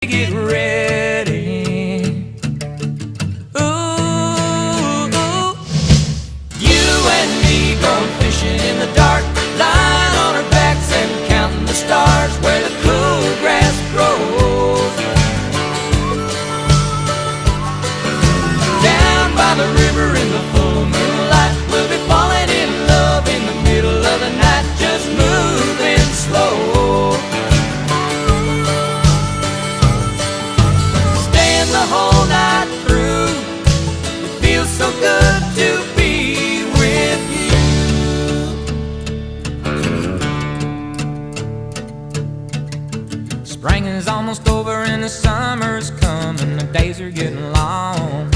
Get ready. Ooh, you and me going fishing in the dark, lying on our backs and counting the stars where the cool grass grows. Down by the river in the full moonlight, we'll be falling in love in the middle of the night, just moving slow. The whole night through, it feels so good to be with you. Spring is almost over and the summer's coming, the days are getting long.